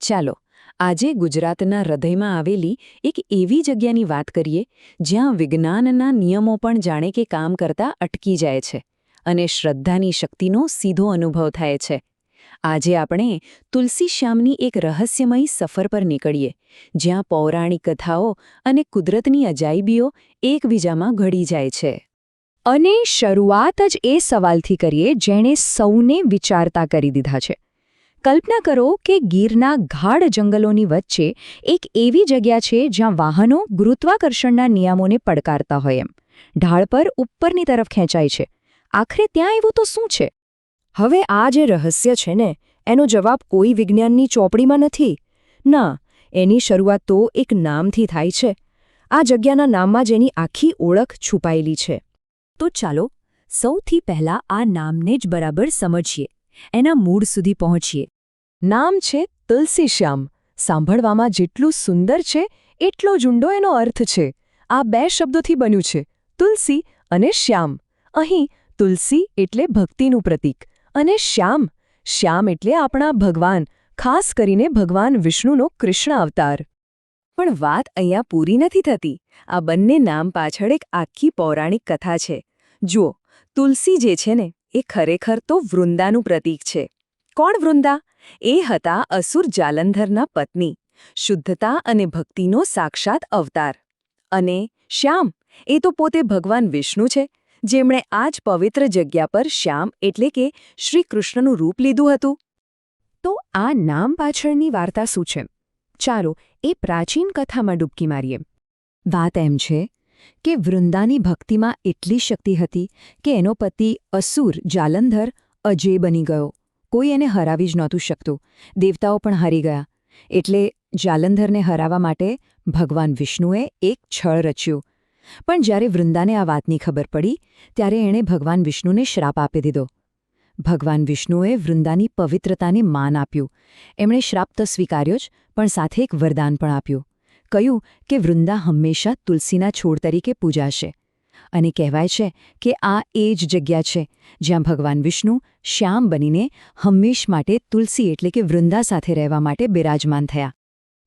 ચાલો આજે ગુજરાતના હૃદયમાં આવેલી એક એવી જગ્યાની વાત કરીએ જ્યાં વિજ્ઞાનના નિયમો પણ જાણે કે કામ કરતા અટકી જાય છે અને શ્રદ્ધાની શક્તિનો સીધો અનુભવ થાય છે. આજે આપણે તુલસી શ્યામની એક રહસ્યમયી સફર પર નીકળીએ જ્યાં પૌરાણિક કથાઓ અને કુદરતની અજાયબીઓ એકબીજામાં ઘડી જાય છે. અને શરૂઆત જ એ સવાલથી કરીએ જેણે સૌને વિચારતા કરી દીધા છે. કલ્પના કરો કે ગીરના ગાઢ જંગલોની વચ્ચે એક એવી જગ્યા છે જ્યાં વાહનો ગુરુત્વાકર્ષણના નિયમોને પડકારતા હોય એમ ઢાળ પર ઉપરની તરફ ખેંચાય છે. આખરે ત્યાં એવું તો શું છે? હવે આ જે રહસ્ય છે ને એનો જવાબ કોઈ વિજ્ઞાનની ચોપડીમાં નથી. ના, એની શરૂઆત તો એક નામથી થાય છે. આ જગ્યાના નામમાં જ એની આખી ઓળખ છુપાયેલી છે. તો ચાલો સૌથી પહેલા આ નામને જ બરાબર સમજીએ, એના મૂળ સુધી પહોંચીએ. નામ છે તુલસી શ્યામ. સાંભળવામાં જેટલું સુંદર છે એટલો જ ઊંડો એનો અર્થ છે. આ બે શબ્દોથી બન્યું છે, તુલસી અને શ્યામ. અહીં તુલસી એટલે ભક્તિનું પ્રતીક અને શ્યામ શ્યામ એટલે આપણા ભગવાન, ખાસ કરીને ભગવાન વિષ્ણુનો કૃષ્ણ અવતાર. પણ વાત અહીંયા પૂરી નથી થતી. આ બંને નામ પાછળ એક આખી પૌરાણિક કથા છે. જુઓ, તુલસી જે છે ને એ ખરેખર તો વૃંદાનું પ્રતીક છે. કોણ વૃંદા? એ હતા અસુર જાલંધરના પત્ની, શુદ્ધતા અને ભક્તિનો સાક્ષાત અવતાર. અને શ્યામ એ તો પોતે ભગવાન વિષ્ણુ છે, જેમણે આ જ પવિત્ર જગ્યા પર શ્યામ એટલે કે શ્રી કૃષ્ણનું રૂપ લીધું હતું. તો આ નામ પાછળની વાર્તા શું છે? ચાલો એ પ્રાચીન કથામાં ડૂબકી મારીએ. વાત એમ છે કે વૃંદાની ભક્તિમાં એટલી શક્તિ હતી કે એનો પતિ અસુર જાલંધર અજેય બની ગયો. કોઈ એને હરાવી જ નહોતું શકતું. દેવતાઓ પણ હારી ગયા. એટલે જાલંધરને હરાવવા માટે ભગવાન વિષ્ણુએ એક છળ રચ્યું. પણ જ્યારે વૃંદાને આ વાતની ખબર પડી ત્યારે એણે ભગવાન વિષ્ણુને શ્રાપ આપી દીધો. ભગવાન વિષ્ણુએ વૃંદાની પવિત્રતાને માન આપ્યું. એમણે શ્રાપ તો સ્વીકાર્યો જ, પણ સાથે એક વરદાન પણ આપ્યું. કહ્યું કે વૃંદા હંમેશા તુલસીના છોડ તરીકે પૂજાશે. અને કહેવાય છે કે આ એ જ જગ્યા છે જ્યાં ભગવાન વિષ્ણુ શ્યામ બનીને હંમેશ માટે તુલસી એટલે કે વૃંદા સાથે રહેવા માટે બિરાજમાન થયા.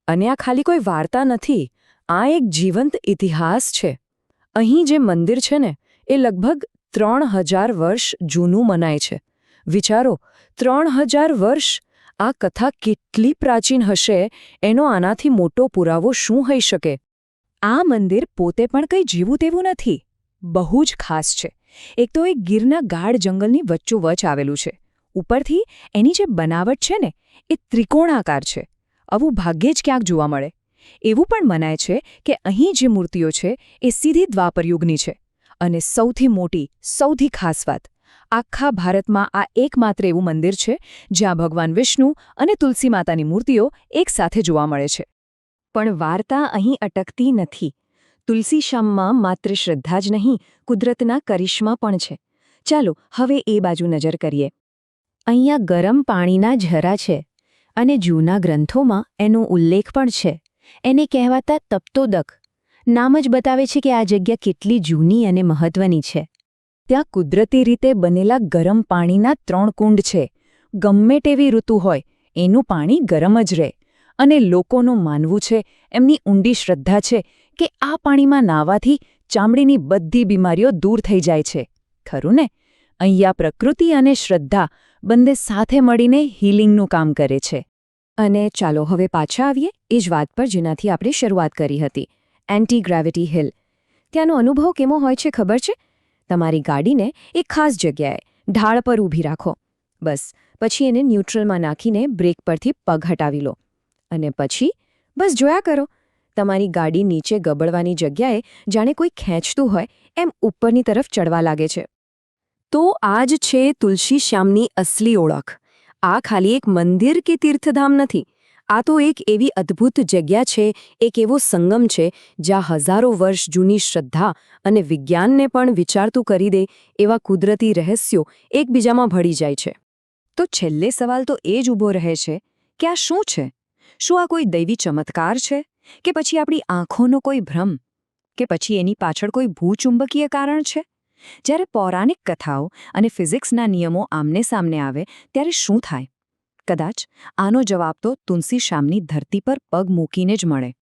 અને આ ખાલી કોઈ વાર્તા નથી, આ એક જીવંત ઇતિહાસ છે. અહીં જે મંદિર છે ને એ લગભગ 3000 વર્ષ જૂનું મનાય છે. વિચારો, 3000 વર્ષ! આ કથા કેટલી પ્રાચીન હશે એનો આનાથી મોટો પુરાવો શું હોઈ શકે? આ મંદિર પોતે પણ કંઈ જીવું તેવું નથી. બહુ જ ખાસ છે. એક તો એ ગીરના ગાઢ જંગલની વચ્ચોવચ આવેલું છે. ઉપરથી એની જે બનાવટ છે ને એ ત્રિકોણાકાર છે. આવું ભાગ્યે જ ક્યાંક જોવા મળે. એવું પણ મનાય છે કે અહીં જે મૂર્તિઓ છે એ સીધી દ્વાપરયુગની છે. અને સૌથી મોટી, સૌથી ખાસ વાત, આખા ભારતમાં આ એકમાત્ર એવું મંદિર છે જ્યાં ભગવાન વિષ્ણુ અને તુલસી માતાની મૂર્તિઓ એકસાથે જોવા મળે છે. પણ વાર્તા અહીં અટકતી નથી. તુલસી શ્યામમાં માત્ર શ્રદ્ધા જ નહીં, કુદરતના કરિશ્મા પણ છે. ચાલો હવે એ બાજુ નજર કરીએ. અહીંયા ગરમ પાણીના ઝરા છે અને જૂના ગ્રંથોમાં એનો ઉલ્લેખ પણ છે. એને કહેવાતા તપ્તોદક. નામ જ બતાવે છે કે આ જગ્યા કેટલી જૂની અને મહત્વની છે. ત્યાં કુદરતી રીતે બનેલા ગરમ પાણીના 3 કુંડ છે. ગમે તેવી ઋતુ હોય એનું પાણી ગરમ જ રહે. અને લોકોનું માનવું છે, એમની ઊંડી શ્રદ્ધા છે કે આ પાણીમાં નાહવાથી ચામડીની બધી બીમારીઓ દૂર થઈ જાય છે. ખરું ને? અહીંયા પ્રકૃતિ અને શ્રદ્ધા બંને સાથે મળીને હીલિંગનું કામ કરે છે. અને ચાલો હવે પાછા આવીએ એ જ વાત પર જેનાથી આપણે શરૂઆત કરી હતી, એન્ટી ગ્રેવિટી હિલ. ત્યાંનો અનુભવ કેવો હોય છે ખબર છે? તમારી ગાડીને એક ખાસ જગ્યાએ ઢાળ પર ઊભી રાખો. બસ પછી એને ન્યુટ્રલમાં નાખીને બ્રેક પરથી પગ હટાવી લો. અને પછી બસ જોયા કરો, તમારી ગાડી નીચે ગબડવાની જગ્યાએ જાણે કોઈ ખેંચતું હોય એમ ઉપરની તરફ ચડવા લાગે છે. તો આ જ છે તુલસી શ્યામની અસલી ઓળખ. આ ખાલી એક મંદિર કે તીર્થધામ નથી. આ તો એક એવી અદ્ભુત જગ્યા છે, એક એવો સંગમ છે જ્યાં હજારો વર્ષ જૂની શ્રદ્ધા અને વિજ્ઞાનને પણ વિચારતું કરી દે એવા કુદરતી રહસ્યો એકબીજામાં ભળી જાય છે. તો છેલ્લે સવાલ તો એ જ ઊભો રહે છે કે આ શું છે? શું આ કોઈ દૈવી ચમત્કાર છે? કે પછી આપણી આંખોનો કોઈ ભ્રમ? કે પછી એની પાછળ કોઈ ભૂચુંબકીય કારણ છે? જ્યારે પૌરાણિક કથાઓ અને ફિઝિક્સના નિયમો આમને સામને આવે ત્યારે શું થાય? કદાચ આનો જવાબ તો તુલસી શ્યામની ધરતી પર પગ મૂકીને જ મળે.